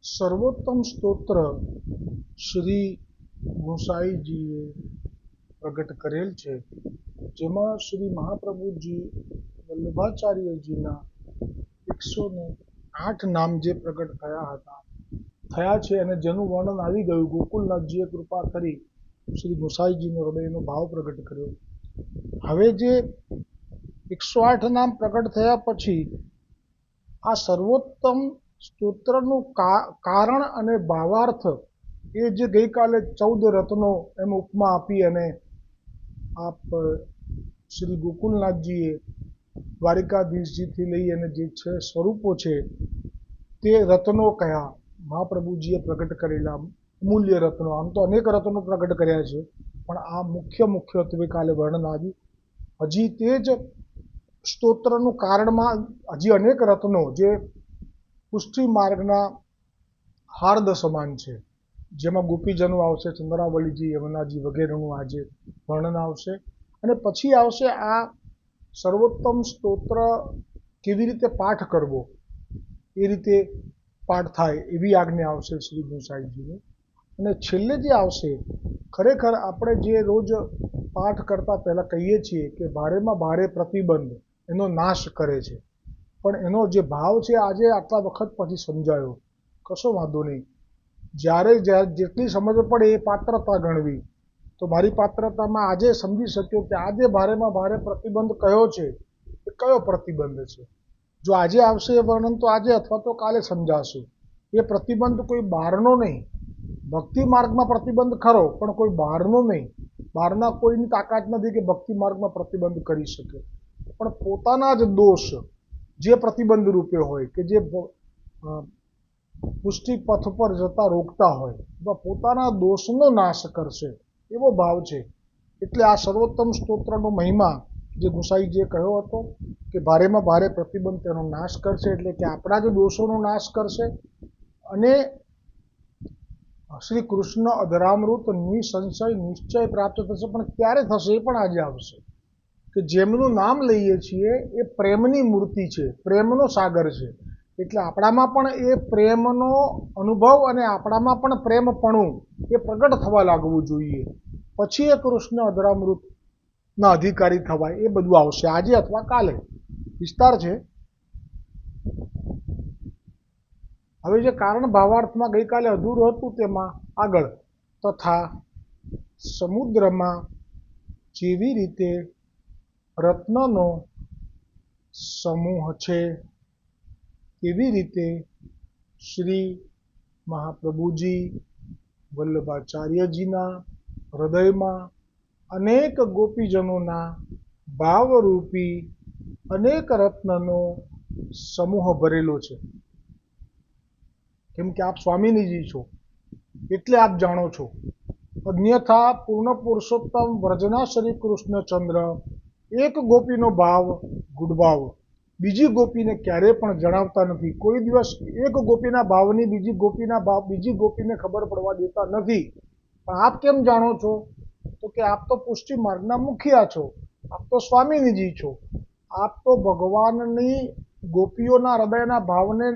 સર્વોત્તમ સ્તોત્ર શ્રી ગુસાઈજીએ પ્રગટ કરેલ છે, જેમાં શ્રી મહાપ્રભુજી વલ્લભાચાર્યજીના 108 નામ જે પ્રગટ થયા છે અને જેનું વર્ણન આવી ગયું. ગોકુલનાથજીએ કૃપા કરી શ્રી ગુસાઈજીનો હૃદયનો ભાવ પ્રગટ કર્યો. હવે જે 108 નામ પ્રગટ થયા પછી આ સર્વોત્તમ સ્તોત્રનું કારણ અને ભાવાર્થ એ જે ગઈકાલે 14 રત્નો એમ ઉપમા આપી અને આપ શ્રી ગોકુલનાથજીએ દ્વારિકાધીશજીથી લઈ અને જે 6 સ્વરૂપો છે તે રત્નો કયા મહાપ્રભુજીએ પ્રગટ કરેલા અમૂલ્ય રત્નો. આમ તો અનેક રત્નો પ્રગટ કર્યા છે, પણ આ મુખ્યત્વે કાલે વર્ણન આવ્યું. હજી તે જ સ્તોત્રનું કારણમાં હજી અનેક રત્નો જે પુષ્ટિ માર્ગના હાર્દ સમાન છે, જેમાં ગોપીજનો આવશે, ચંદ્રાવલીજી, યમુનાજી વગેરેનું આજે વર્ણન આવશે. અને પછી આવશે આ સર્વોત્તમ સ્તોત્ર કેવી રીતે પાઠ કરવો, એ રીતે પાઠ થાય એવી આજ્ઞા આવશે શ્રી ગુસાઈજીની. અને છેલ્લે જે આવશે, ખરેખર આપણે જે રોજ પાઠ કરતા પહેલાં કહીએ છીએ કે ભારેમાં ભારે પ્રતિબંધ એનો નાશ કરે છે, પણ એનો જે ભાવ છે આજે આટલા વખત પછી સમજાયો. કશો વાંધો નહીં, જ્યારે જેટલી સમજ પડે એ પાત્રતા ગણવી. તો મારી પાત્રતામાં આજે સમજી શક્યો કે આજે ભારેમાં ભારે પ્રતિબંધ કયો છે, એ કયો પ્રતિબંધ છે. જો આજે આવશે એ વર્ણન તો આજે અથવા તો કાલે સમજાશે. એ પ્રતિબંધ કોઈ બહારનો નહીં, ભક્તિ માર્ગમાં પ્રતિબંધ ખરો, પણ કોઈ બહારનો નહીં. બહારના કોઈની તાકાત નથી કે ભક્તિ માર્ગમાં પ્રતિબંધ કરી શકે, પણ પોતાના જ દોષ જે પ્રતિબંધ રૂપે હોય, કે જે પુષ્ટિ પથ પર જતા રોકતા હોય, પોતાના દોષનો નાશ કરશે એવો ભાવ છે. એટલે આ સર્વોત્તમ સ્તોત્રનો મહિમા જે ગુસાઈજીએ કહ્યો હતો કે ભારેમાં ભારે પ્રતિબંધ તેનો નાશ કરશે, એટલે કે આપણા જ દોષોનો નાશ કરશે. અને શ્રી કૃષ્ણ અધરામૃત નિસંશય નિશ્ચય પ્રાપ્ત થશે. પણ ક્યારે થશે એ પણ આજે આવશે. કે જેમનું નામ લઈએ છીએ એ પ્રેમની મૂર્તિ છે, પ્રેમનો સાગર છે. એટલે આપણામાં પણ એ પ્રેમનો અનુભવ અને આપણામાં પણ પ્રેમપણું એ પ્રગટ થવા લાગવું જોઈએ. પછી એ કૃષ્ણ અધરામૃતના અધિકારી થવાય. એ બધું આવશે આજે અથવા કાલે, વિસ્તાર છે. હવે જે કારણ ભાવાર્થમાં ગઈકાલે અધૂરું હતું તેમાં આગળ, તથા સમુદ્રમાં જેવી રીતે રત્નનો સમૂહ છે, તેવી રીતે શ્રી મહાપ્રભુજી વલ્લભાચાર્યજીના હૃદયમાં અનેક ગોપીજનોના ભાવરૂપી અનેક રત્નનો સમૂહ ભરેલો છે. કેમ કે આપ સ્વામિનીજી છો એટલે આપ જાણો છો. અન્યથા પૂર્ણ પુરુષોત્તમ વ્રજના શ્રી કૃષ્ણચંદ્ર એક ગોપીનો ભાવ ગુડભાવ બીજી ગોપીને ક્યારેય પણ જણાવતા નથી. કોઈ દિવસ એક ગોપીના ભાવની બીજી ગોપીને ખબર પડવા દેતા નથી. પણ આપ કેમ જાણો છો? તો કે આપ તો પુષ્ટિ માર્ગના મુખિયા છો, આપ તો સ્વામિનીજી છો. આપ તો ભગવાનની ગોપીઓના હૃદયના ભાવને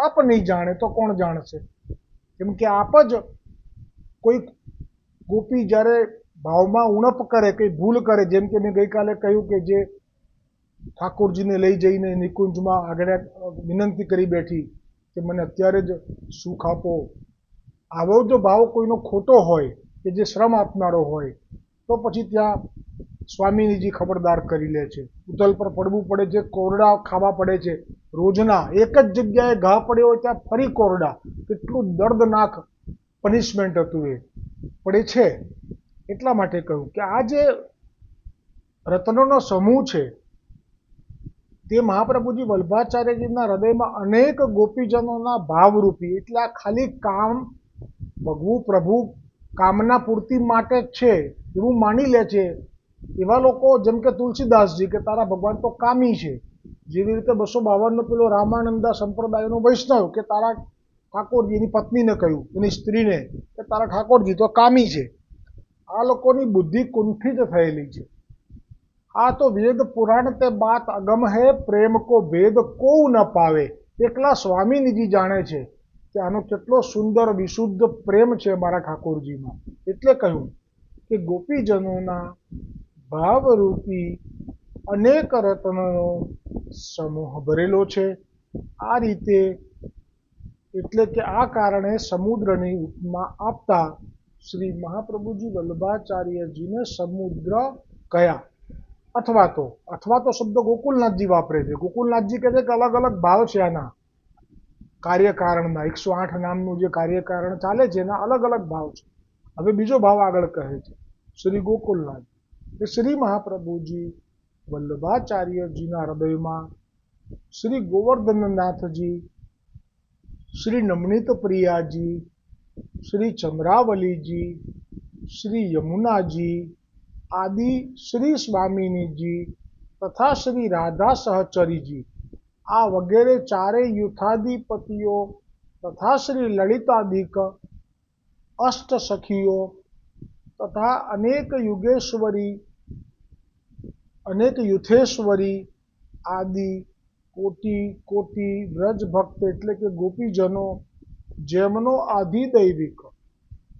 આપ નહીં જાણે તો કોણ જાણશે? કેમ કે આપ જ કોઈ ગોપી જ્યારે ભાવમાં ઉણપ કરે, કંઈ ભૂલ કરે, જેમ કે મેં ગઈકાલે કહ્યું કે જે ઠાકોરજીને લઈ જઈને નિકુંજમાં આગળ વિનંતી કરી બેઠી કે મને અત્યારે જ સુખ આપો. આવો જો ભાવ કોઈનો ખોટો હોય, કે જે શ્રમ આપનારો હોય, તો પછી ત્યાં સ્વામિનીજી ખબરદાર કરી લે છે. ઉથલ પર પડવું પડે છે, કોરડા ખાવા પડે છે રોજના. એક જ જગ્યાએ ઘા પડ્યો હોય ત્યાં ફરી કોરડા. કેટલું દર્દનાક પનિશમેન્ટ હતું એ પડે છે. એટલા માટે કહ્યું કે આ જે રત્નોનો સમૂહ છે તે મહાપ્રભુજી વલ્લભાચાર્યજીના હૃદયમાં અનેક ગોપીજનોના ભાવરૂપી, એટલે આ ખાલી કામ ભગવું પ્રભુ કામના પૂર્તિ માટે જ છે એવું માની લે છે એવા લોકો, જેમ કે તુલસીદાસજી કે તારા ભગવાન તો કામી છે. જેવી રીતે 252 પેલો રામાનંદા સંપ્રદાયનો વૈષ્ણવ કે તારા ઠાકોરજી, એની પત્નીને કહ્યું, એની સ્ત્રીને, કે તારા ઠાકોરજી તો કામી છે. આ લોકોની બુદ્ધિ કુંઠિત થયેલી છે. આ તો વેદ પુરાણ તે બાત અગમ હૈ, પ્રેમ કો ભેદ કોઉ ન પાવે. એકલા સ્વામિનીજી જાણે છે કે આનો કેટલો સુંદર વિશુદ્ધ પ્રેમ છે મારા ઠાકોરજીમાં. એટલે કહ્યું કે ગોપીજનોના ભાવરૂપી અનેક રત્નનો સમૂહ ભરેલો છે. આ રીતે એટલે કે આ કારણે સમુદ્રની ઉપમા આપતા શ્રી મહાપ્રભુજી વલ્લભાચાર્યજીને સમુદ્ર કયા. અથવા તો શબ્દ ગોકુલનાથજી વાપરે છે. ગોકુલનાથજી કહે છે કે અલગ અલગ ભાવ છે આના કાર્યકારણના. 108 નામનું જે કાર્યકારણ ચાલે છે એના અલગ અલગ ભાવ છે. હવે બીજો ભાવ આગળ કહે છે શ્રી ગોકુલનાથ કે શ્રી મહાપ્રભુજી વલ્લભાચાર્યજીના હૃદયમાં શ્રી ગોવર્ધનનાથજી, શ્રી નમનિત પ્રિયાજી, શ્રી ચંદ્રાવલીજી, શ્રી યમુનાજી આદિ શ્રી સ્વામિનીજી તથા શ્રી રાધા સહચરીજી આ વગેરે ચારેય યુથાધિપતિઓ તથા શ્રી લલિતાદિક અષ્ટ સખીઓ તથા અનેક યુથેશ્વરી આદિ કોટી વ્રજ ભક્ત એટલે કે ગોપીજનો જેમનો આધિદૈવિક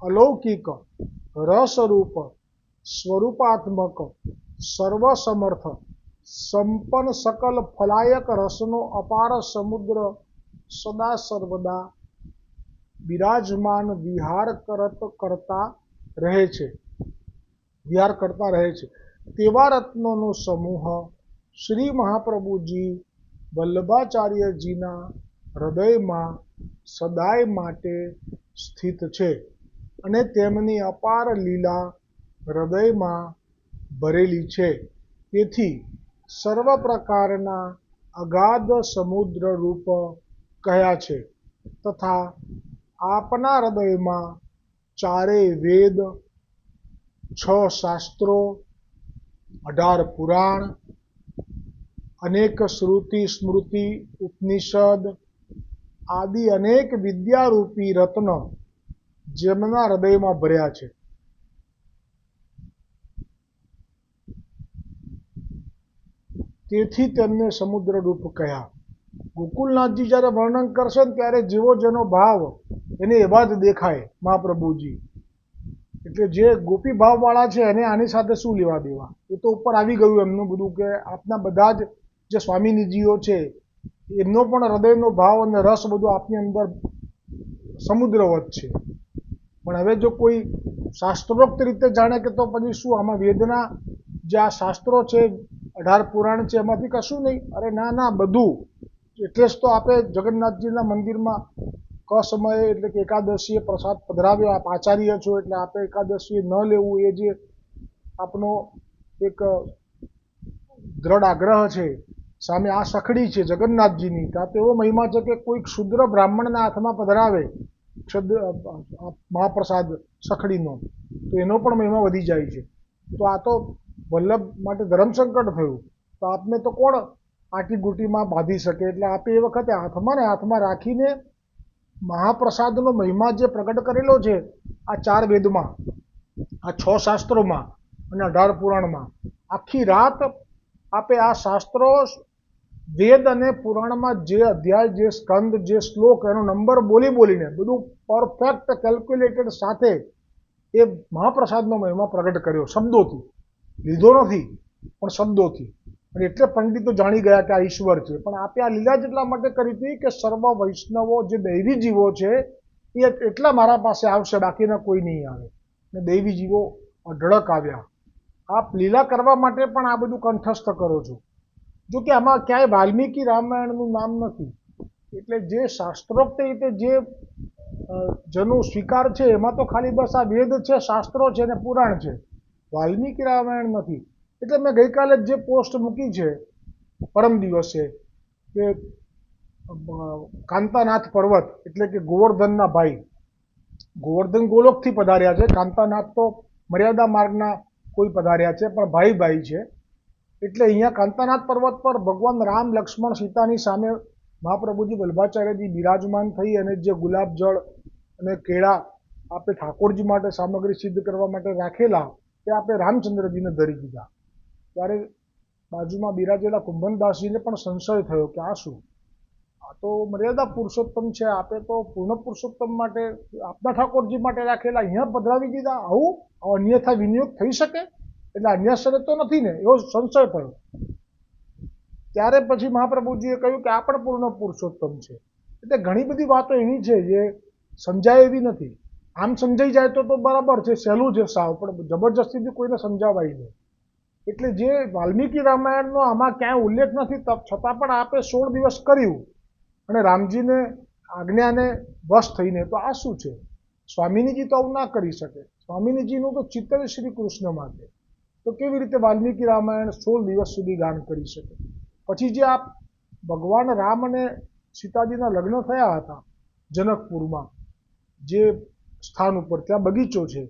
અલૌકિક રસરૂપ સ્વરૂપાત્મક સર્વસમર્થ સંપન્ન સકલ ફલાયક રસનો અપાર સમુદ્ર સદા સર્વદા બિરાજમાન વિહાર કરતા રહે છે તેવા રત્નોનો સમૂહ શ્રી મહાપ્રભુજી વલ્લભાચાર્યજીના હૃદયમાં સદાય માટે સ્થિત છે અને તેમની અપાર લીલા હૃદયમાં ભરેલી છે. તેથી સર્વ પ્રકારના અગાધ સમુદ્ર રૂપ કહ્યા છે. તથા આપના હૃદયમાં ચારેય વેદ, 6 શાસ્ત્રો, 18 પુરાણ, અનેક શ્રુતિ સ્મૃતિ ઉપનિષદ આદિ અનેક વિદ્યારૂપી રત્ન જેમના હૃદયમાં ભર્યા છે. તેથી તેમને સમુદ્ર રૂપ કહ્યા. ગોકુલનાથજી જ્યારે વર્ણન કરશે ને ત્યારે જેવો જેનો ભાવ એને એવા જ દેખાય મહાપ્રભુજી. એટલે જે ગોપી ભાવવાળા છે એને આની સાથે શું લેવા દેવા. એ તો ઉપર આવી ગયું એમનું બધું કે આપના બધા જ જે સ્વામિનીજીઓ છે એમનો પણ હૃદયનો ભાવ અને રસ બધું આપની અંદર સમુદ્રવત છે. પણ હવે જો કોઈ શાસ્ત્રોક્ત રીતે જાણે કે તો પછી શું આમાં વેદના જે આ શાસ્ત્રો છે 18 પુરાણ છે એમાંથી કશું નહીં. અરે ના બધું. એટલે જ તો આપણે જગન્નાથજીના મંદિરમાં સમયે એટલે કે એકાદશીએ પ્રસાદ પધરાવ્યો. આપ આચાર્ય છો એટલે આપણે એકાદશીએ ન લેવું એ જે આપનો એક દ્રઢ આગ્રહ છે. સામે આ સખડી છે જગન્નાથજીની. તો એવો મહિમા છે કે કોઈ ક્ષુદ્ર બ્રાહ્મણના હાથમાં પધરાવે મહાપ્રસાદ સખડીનો તો એનો પણ મહિમા વધી જાય છે. તો આ તો વલ્લભ માટે ધર્મસંકટ થયું. તો આપને તો કોણ આટી ગુટીમાં બાંધી શકે. એટલે આપે એ વખતે હાથમાં રાખીને મહાપ્રસાદનો મહિમા જે પ્રગટ કરેલો છે આ 4 વેદમાં, આ 6 શાસ્ત્રોમાં અને 18 પુરાણમાં, આખી રાત આપે આ શાસ્ત્રો વેદ અને પુરાણમાં જે અધ્યાય, જે સ્કંદ, જે શ્લોક એનો નંબર બોલીને બધું પરફેક્ટ કેલ્ક્યુલેટેડ સાથે એ મહાપ્રસાદનો મહિમા પ્રગટ કર્યો. શબ્દોથી લીધો નથી પણ શબ્દોથી. અને એટલે પંડિતો જાણી ગયા કે આ ઈશ્વર છે. પણ આપે આ લીલા જ એટલા માટે કરી હતી કે સર્વ વૈષ્ણવો જે દૈવી જીવો છે એ એટલા મારા પાસે આવશે, બાકીના કોઈ નહીં આવે. ને દૈવી જીવો અઢળક આવ્યા. આપ લીલા કરવા માટે પણ આ બધું કંઠસ્થ કરો છો. જો કે આમાં ક્યાંય વાલ્મીકી રામાયણનું નામ નથી. એટલે જે શાસ્ત્રોક્ત રીતે જે જેનો સ્વીકાર છે એમાં તો ખાલી બસ આ વેદ છે, શાસ્ત્રો છે અને પુરાણ છે. વાલ્મીકી રામાયણ નથી. એટલે મેં ગઈકાલે જે પોસ્ટ મૂકી છે પરમ દિવસે કે કાંતાનાથ પર્વત એટલે કે ગોવર્ધનના ભાઈ, ગોવર્ધન ગોલોકથી પધાર્યા છે. કાંતાનાથ તો મર્યાદા માર્ગના કોઈ પધાર્યા છે પણ ભાઈ છે. એટલે અહીંયા કાંતાનાથ પર્વત પર ભગવાન રામ, લક્ષ્મણ, સીતાની સામે મહાપ્રભુજી વલ્લભાચાર્યજી બિરાજમાન થઈ અને જે ગુલાબ જળ અને કેળા આપણે ઠાકોરજી માટે સામગ્રી સિદ્ધ કરવા માટે રાખેલા તે આપણે રામચંદ્રજીને ધરી દીધા. ત્યારે બાજુમાં બિરાજેલા કુંભનદાસજીને પણ સંશય થયો કે આ શું. આ તો મર્યાદા પુરુષોત્તમ છે, આપે તો પૂર્ણ પુરુષોત્તમ માટે આપના ઠાકોરજી માટે રાખેલા અહીંયા પધરાવી દીધા, આવું અન્યથા વિનિયોગ થઈ શકે? એટલે અન્યસરે તો નથી ને, એવો સંશય થયો. ત્યારે પછી મહાપ્રભુજીએ કહ્યું કે આ પણ પૂર્ણ પુરુષોત્તમ છે. એટલે ઘણી બધી વાતો એવી છે જે સમજાય એવી નથી. આમ સમજાઈ જાય તો બરાબર છે, સહેલું છે સાવ, પણ જબરજસ્તીથી કોઈને સમજાવાય નહીં. એટલે જે વાલ્મીકી રામાયણનો આમાં ક્યાંય ઉલ્લેખ નથી, છતાં પણ આપે 16 દિવસ કર્યું અને રામજીને આજ્ઞાને વશ થઈને, તો આ શું છે? સ્વામિનીજી તો આવું ના કરી શકે. સ્વામિનીજીનું તો ચિત્ત શ્રી કૃષ્ણ માટે, તો કેવી રીતે વાલ્મીકી રામાયણ 16 દિવસ સુધી ગાન કરી શકે? પછી જે આ ભગવાન રામ અને સીતાજીના લગ્ન થયા હતા જનકપુરમાં, જે સ્થાન ઉપર ત્યાં બગીચો છે,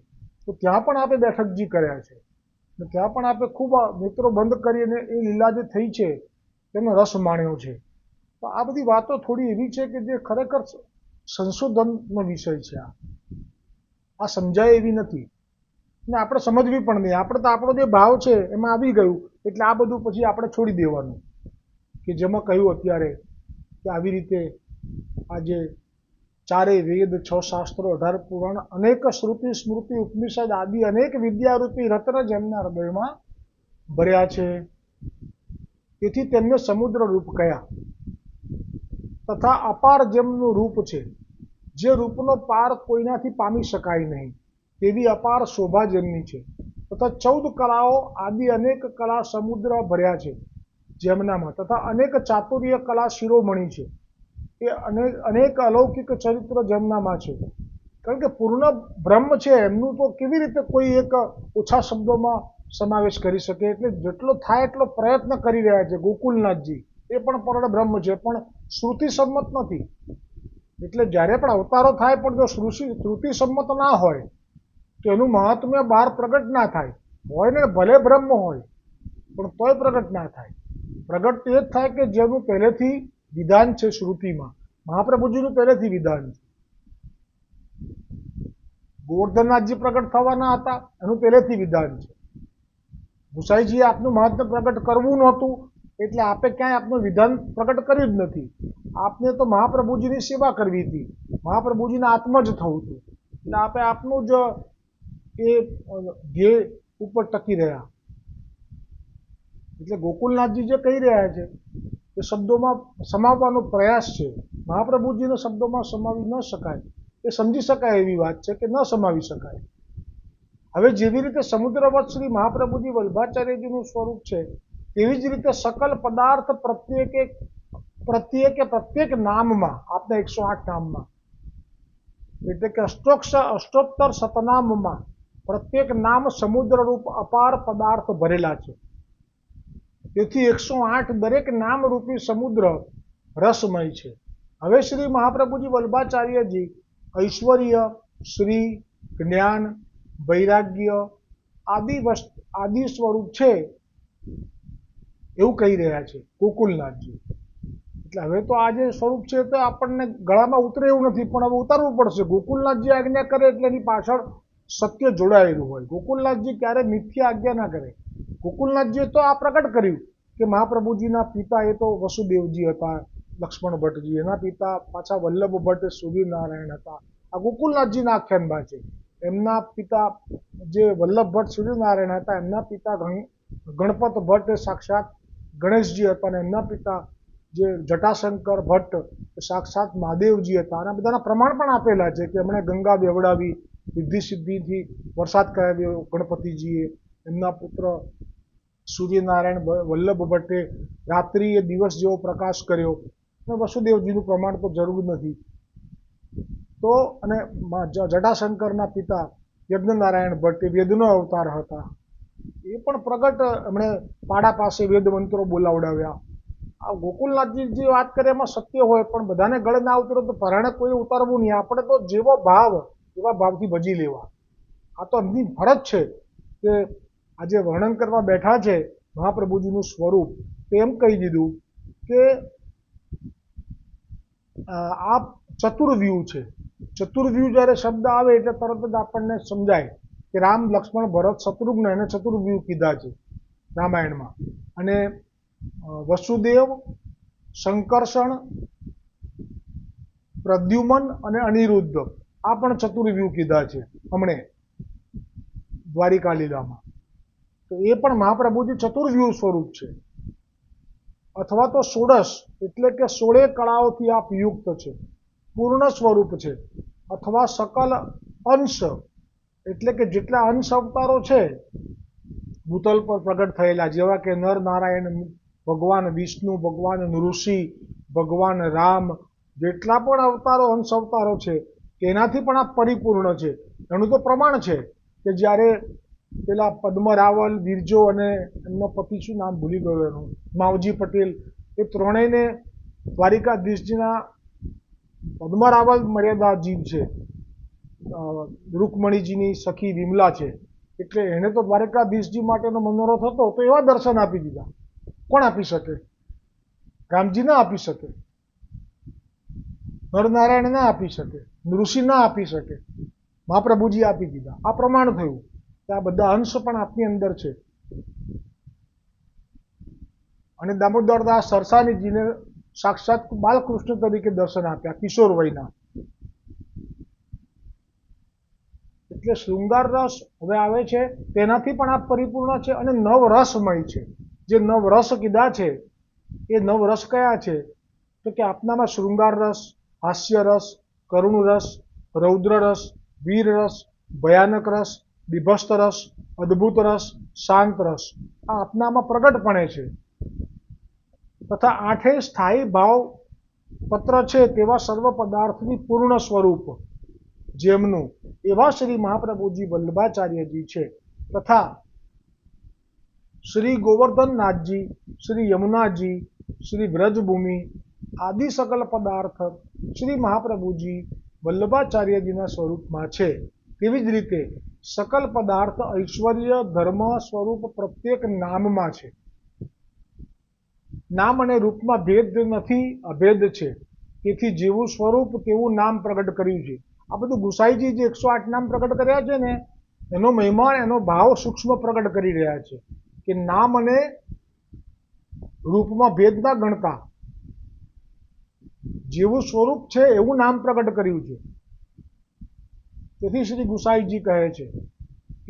તો ત્યાં પણ આપે બેઠકજી કર્યા છે. ત્યાં પણ આપણે ખૂબ નેત્રો બંધ કરીને એ લીલા જે થઈ છે તેનો રસ માણ્યો છે. તો આ બધી વાતો થોડી એવી છે કે જે ખરેખર સંશોધનનો વિષય છે. આ સમજાય એવી નથી ને આપણે સમજવી પણ નહીં. આપણે તો આપણો જે ભાવ છે એમાં આવી ગયું, એટલે આ બધું પછી આપણે છોડી દેવાનું. કે જેમાં કહ્યું અત્યારે કે આવી રીતે આજે 4 વેદ, 6 શાસ્ત્રો, 18 પુરાણ, અનેક શ્રુતિ સ્મૃતિ ઉપનિષદ આદિ અનેક વિદ્યારૂપી રત્ન જેમના હૃદયમાં ભર્યા છે, તેથી તેમને સમુદ્ર રૂપ કયા. તથા અપાર જેમનું રૂપ છે, જે રૂપનો પાર કોઈનાથી પામી શકાય નહીં, તેવી અપાર શોભા જેમની છે. તથા 14 કલાઓ આદિ અનેક કલા સમુદ્ર ભર્યા છે જેમનામાં. તથા અનેક ચાતુર્ય કલા શિરોમણી છે, એ અનેક અલૌકિક ચરિત્ર જેમનામાં છે. કારણ કે પૂર્ણ બ્રહ્મ છે એમનું તો કેવી રીતે કોઈ એક ઓછા શબ્દોમાં સમાવેશ કરી શકે? એટલે જેટલો થાય એટલો પ્રયત્ન કરી રહ્યા છે ગોકુલનાથજી. એ પણ પૂર્ણ બ્રહ્મ છે, પણ શ્રુતિ સંમત નથી. એટલે જ્યારે પણ અવતારો થાય, પણ જો શ્રુતિ સંમત ના હોય તો એનું મહાત્મ્ય બહાર પ્રગટ ના થાય. હોય ને ભલે બ્રહ્મ હોય, પણ તોય પ્રગટ ના થાય. પ્રગટ તો એ જ થાય કે જેનું પહેલેથી વિધાન છે શ્રુતિમાં. મહાપ્રભુજીનું પહેલેથી વિધાન છે. ગોવર્ધનનાથજી પ્રગટ થવાના હતા, એનું પહેલેથી વિધાન છે. ગુસાઈજીએ આપનું મહાત્મ્ય પ્રગટ કરવું નહોતું, એટલે આપે ક્યાંય આપનું વિધાન પ્રગટ કર્યું જ નથી. આપને તો મહાપ્રભુજીની સેવા કરવી હતી, મહાપ્રભુજીના આત્મા જ થવું હતું. એટલે આપે આપનું જ એ ધ્યેય ઉપર ટકી રહ્યા. એટલે ગોકુલનાથજી જે કહી રહ્યા છે એ શબ્દોમાં સમાવવાનો પ્રયાસ છે. મહાપ્રભુજીને શબ્દોમાં સમાવી ન શકાય, એ સમજી શકાય એવી વાત છે કે ન સમાવી શકાય. હવે જેવી રીતે સમુદ્રવત શ્રી મહાપ્રભુજી વલ્ભાચાર્યજીનું સ્વરૂપ છે, તેવી જ રીતે સકલ પદાર્થ પ્રત્યેક નામમાં, આપના 108 નામમાં, એટલે કે અષ્ટોત્તર શતનામમાં પ્રત્યેક નામ સમુદ્ર રૂપ અપાર પદાર્થ ભરેલા છે. તેથી 108 દરેક નામ રૂપી સમુદ્ર રસમય છે. હવે શ્રી મહાપ્રભુજી વલ્ભાચાર્યજી ઐશ્વર્ય, શ્રી, જ્ઞાન, વૈરાગ્ય આદિ સ્વરૂપ છે એવું કહી રહ્યા છે ગોકુલનાથજી. એટલે હવે તો આ જે સ્વરૂપ છે તો આપણને ગળામાં ઉતરે એવું નથી, પણ હવે ઉતારવું પડશે. ગોકુલનાથજી આજ્ઞા કરે એટલે એની પાછળ સત્ય જોડાયેલું હોય. ગોકુલનાથજી ક્યારે મિથ્યા આજ્ઞા ના કરે. ગોકુલનાથજીએ તો આ પ્રગટ કર્યું કે મહાપ્રભુજીના પિતા એ તો વસુદેવજી હતા, લક્ષ્મણ ભટ્ટજી, એના પિતા પાછા વલ્લભ ભટ્ટ સૂર્યનારાયણ હતા. આ ગોકુલનાથજીના આખ્યાનમાં છે. એમના પિતા જે વલ્લભ ભટ્ટ સૂર્યનારાયણ હતા, એમના પિતા ગણપત ભટ્ટ સાક્ષાત ગણેશજી હતા, અને એમના પિતા જે જટાશંકર ભટ્ટ સાક્ષાત મહાદેવજી હતા. અને બધાના પ્રમાણ પણ આપેલા છે કે એમણે ગંગા બેવડાવી, રિદ્ધિ સિદ્ધિથી વરસાદ કરાવ્યો ગણપતિજીએ. એમના પુત્ર સૂર્યનારાયણ વલ્લભ ભટ્ટે રાત્રિએ દિવસ જેવો પ્રકાશ કર્યો. અને વસુદેવજીનું પ્રમાણ તો જરૂર નથી. તો અને જટાશંકરના પિતા યજ્ઞનારાયણ ભટ્ટ વેદનો અવતાર હતા. એ પણ પ્રગટ એમણે પાડા પાસે વેદ મંત્રો બોલાવડાવ્યા. આ ગોકુલનાથજી જે વાત કરે એમાં સત્ય હોય, પણ બધાને ગળે ના ઉતરે તો પરાણે કોઈ ઉતારવું નહીં. આપણે તો જેવો ભાવ એવા ભાવથી ભજી લેવા. આ તો એમની ફરજ છે કે આજે વર્ણન કરવા બેઠા છે મહાપ્રભુજીનું સ્વરૂપ, તો એમ કહી દીધું કે આ ચતુર્વ્યૂહ છે. ચતુર્વ્યૂહ જ્યારે શબ્દ આવે એટલે તરત જ આપણને સમજાય કે રામ, લક્ષ્મણ, ભરત, શત્રુઘ્ન એને ચતુર્વ્યૂહ કીધા છે રામાયણમાં. અને વસુદેવ, સંકર્ષણ પ્રદ્યુમન અને અનિરુદ્ધ આ પણ ચતુર્વ્યુહ કીધા છે હમણે દ્વારિકા લીલામાં. તો એ પણ મહાપ્રભુજી ચતુર્વ્યુહ સ્વરૂપ છે, અથવા તો ષોડશ એટલે કે 16 કળાઓથી આપ યુક્ત છે, પૂર્ણ સ્વરૂપ છે, અથવા સકલ અંશ એટલે કે જેટલા અંશ અવતારો છે ભૂતલ પર પ્રગટ થયેલા, જેવા કે નર નારાયણ, ભગવાન વિષ્ણુ, ભગવાન ઋષિ, ભગવાન રામ, જેટલા પણ અવતારો અંશ અવતારો છે તેનાથી પણ આ પરિપૂર્ણ છે. એનું તો પ્રમાણ છે કે જ્યારે પેલા પદ્મરાવલ, વિરજો અને એમનો પતિ, શું નામ ભૂલી ગયો એનું, માવજી પટેલ, એ ત્રણેયને દ્વારિકાધીશજીના પદ્મરાવલ મર્યાદા જીવ છે, રૂકમણીજીની સખી વિમલા છે, એટલે એને તો દ્વારકાધીશજી માટેનો મનોરથ હતો તો એવા દર્શન આપી દીધા. કોણ આપી શકે? રામજી ના આપી શકે, નરનારાયણ ના આપી શકે, ઋષિ ના આપી શકે, મહાપ્રભુજી આપી દીધા. આ પ્રમાણ થયું કે આ બધા અંશ પણ આપની અંદર છે. અને દામોદરદાસ સરસાનીજીને સાક્ષાત બાલકૃષ્ણ તરીકે દર્શન આપ્યા, કિશોર વયના. એટલે શૃંગાર રસ હવે આવે છે, તેનાથી પણ આ પરિપૂર્ણ છે. અને નવરસમય છે. જે નવરસ કીધા છે એ નવરસ કયા છે? તો કે આપનામાં શૃંગાર રસ, હાસ્ય રસ, કરુણ રસ, રૌદ્ર રસ, વીર રસ, ભયાનક રસ, બીભત્સ રસ, અદ્ભુત રસ, શાંત રસ આ આપનામાં પ્રગટપણે છે. તથા 8 સ્થાયી ભાવ પત્ર છે તેવા સર્વ પદાર્થની પૂર્ણ સ્વરૂપ જેમનું એવા શ્રી મહાપ્રભુજી વલ્લભાચાર્યજી છે. તથા શ્રી ગોવર્ધનનાથજી, શ્રી યમુનાજી, શ્રી વ્રજભૂમિ આદિ સકલ પદાર્થ શ્રી મહાપ્રભુજી વલ્લભાચાર્યજીના સ્વરૂપમાં છે. તેવી જ રીતે સકલ પદાર્થ ઐશ્વર્ય, ધર્મ, સ્વરૂપ પ્રત્યેક નામમાં છે. નામ અને રૂપમાં ભેદ નથી, અભેદ છે. તેથી જેવું સ્વરૂપ તેવું નામ પ્રગટ કર્યું છે. આ બધું ગુસાઈજી જે 108 નામ પ્રગટ કર્યા છે ને, એનો મહિમા, એનો ભાવ સૂક્ષ્મ પ્રગટ કરી રહ્યા છે કે નામ અને રૂપમાં ભેદ ના ગણતા, જેવું સ્વરૂપ છે એવું નામ પ્રગટ કર્યું છે. તેથી શ્રી ગુસાઈજી કહે છે,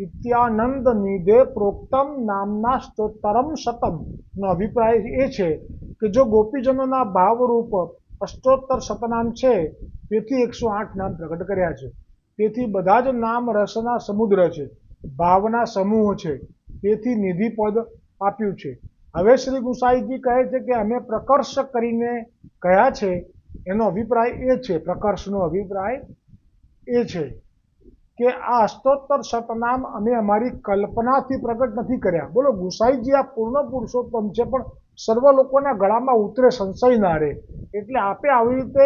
ઇત્યાનંદ નિધે પ્રોક્તમ નામના સ્તોત્તરમ શતમ નો અભિપ્રાય એ છે કે જો ગોપીજનોના ભાવરૂપ અષ્ટોત્તર શતનામ છે તેથી 108 નામ પ્રગટ કર્યા છે. તેથી બધા જ નામ રસના સમુદ્ર છે, ભાવના સમૂહ છે, તેથી નિધિ પદ આપ્યું છે. હવે શ્રી ગુસાઈજી કહે છે કે અમે પ્રકર્ષ કરીને કહ્યા છે, એનો અભિપ્રાય એ છે, પ્રકર્ષનો અભિપ્રાય એ છે કે આ અષ્ટોત્તર શતનામ અમે અમારી કલ્પનાથી પ્રગટ નથી કર્યા. બોલો, ગુસાઈજી આ પૂર્ણ પુરુષોત્તમ છે, પણ સર્વ લોકોના ગળામાં ઉતરે, સંશય ના રહે, એટલે આપે આવી રીતે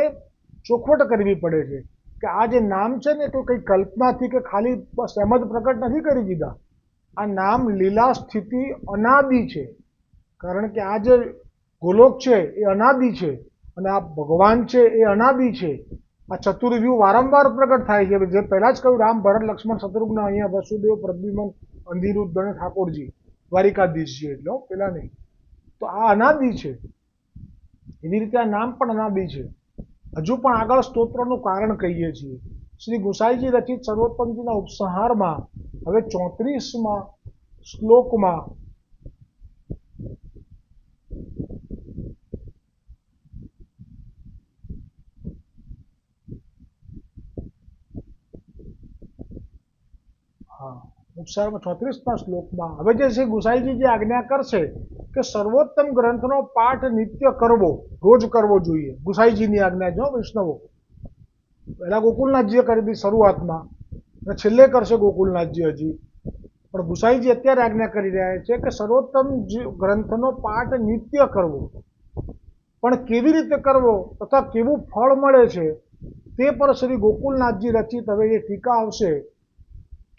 ચોખવટ કરવી પડે છે કે આ જે નામ છે ને તો કંઈ કલ્પનાથી કે ખાલી બસ એમ જ પ્રગટ નથી કરી દીધા. આ નામ લીલા સ્થિતિ અનાદિ છે, કારણ કે આ જે ગોલોક છે એ અનાદિ છે અને આ ભગવાન છે એ અનાદિ છે. આ ચતુર્વ્યુહ વારંવાર પ્રગટ થાય છે. જે પહેલા જ કહ્યું, રામ, ભરત, લક્ષ્મણ, શત્રુઘ્ન, અહીંયા વસુદેવ, પ્રદ્યુમન, અનિરુદ્ધ અને ઠાકોરજી, દ્વારિકાધીશજી, એટલે પેલા નહીં. તો આ અનાદિ છે. એવી રીતે આ નામ પણ અનાદિ છે. હજુ પણ આગળ સ્તોત્રનું કારણ કહીએ છીએ. શ્રી ગુસાઈજી રચિત સર્વોત્તમજીના ઉપસંહારમાં હવે 34મા શ્લોકમાં ઉપસર્ગમાં 34મા શ્લોકમાં હવે જે શ્રી ગુસાઈજી જે આજ્ઞા કરશે કે સર્વોત્તમ ગ્રંથનો પાઠ નિત્ય કરવો, રોજ કરવો જોઈએ. ગુસાઈજીની આજ્ઞા છે વૈષ્ણવો. પહેલા ગોકુલનાથજીએ કરી હતી શરૂઆતમાં, અને છેલ્લે કરશે ગોકુલનાથજી હજી. પણ ગુસાઈજી અત્યારે આજ્ઞા કરી રહ્યા છે કે સર્વોત્તમ ગ્રંથનો પાઠ નિત્ય કરવો. પણ કેવી રીતે કરવો તથા કેવું ફળ મળે છે તે પર શ્રી ગોકુલનાથજી રચિત હવે એ ટીકા આવશે.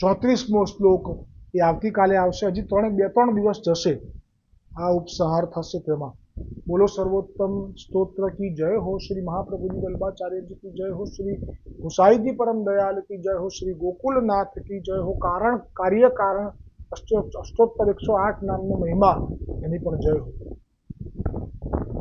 34મો શ્લોક એ આવતીકાલે આવશે. હજી 2-3 દિવસ જશે, આ ઉપસંહાર થશે તેમાં. બોલો સર્વોત્તમ સ્તોત્ર કી જય હો, શ્રી મહાપ્રભુજી વલ્લભાચાર્યજી કી જય હો, શ્રી ગુસાઈજી પરમ દયાલ કી જય હો, શ્રી ગોકુલનાથ કી જય હો. કારણ, કાર્ય, કારણ અષ્ટોત્તર 108 નામનો મહિમા, એની પણ જય હો.